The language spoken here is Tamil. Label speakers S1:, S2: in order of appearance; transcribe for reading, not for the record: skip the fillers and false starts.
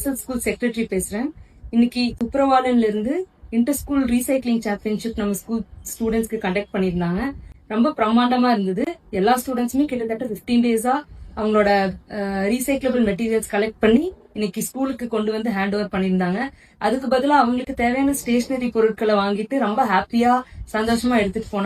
S1: யூனிவர்சல் ஸ்கூல் செக்ரட்டரி பேசுறேன். இன்னைக்கு குப்ரவாலன்ல இருந்து இன்டர் ஸ்கூல் ரீசைக்ளிங் சாம்பியன்ஷிப் நம்ம ஸ்கூல் ஸ்டூடெண்ட்ஸ்க்கு கண்டக்ட் பண்ணியிருந்தாங்க. ரொம்ப பிரம்மாண்டமா இருந்தது. எல்லா ஸ்டூடெண்ட்ஸுமே கிட்டத்தட்ட 15 டேஸா அவங்களோட ரீசைக்கிளபிள் மெட்டீரியல்ஸ் கலெக்ட் பண்ணி இன்னைக்கு ஸ்கூலுக்கு கொண்டு வந்து ஹேண்ட் ஓவர் பண்ணியிருந்தாங்க. அதுக்கு பதிலா அவங்களுக்கு தேவையான ஸ்டேஷனரி பொருட்களை வாங்கிட்டு ரொம்ப ஹாப்பியா சந்தோஷமா எடுத்துட்டு போனாங்க.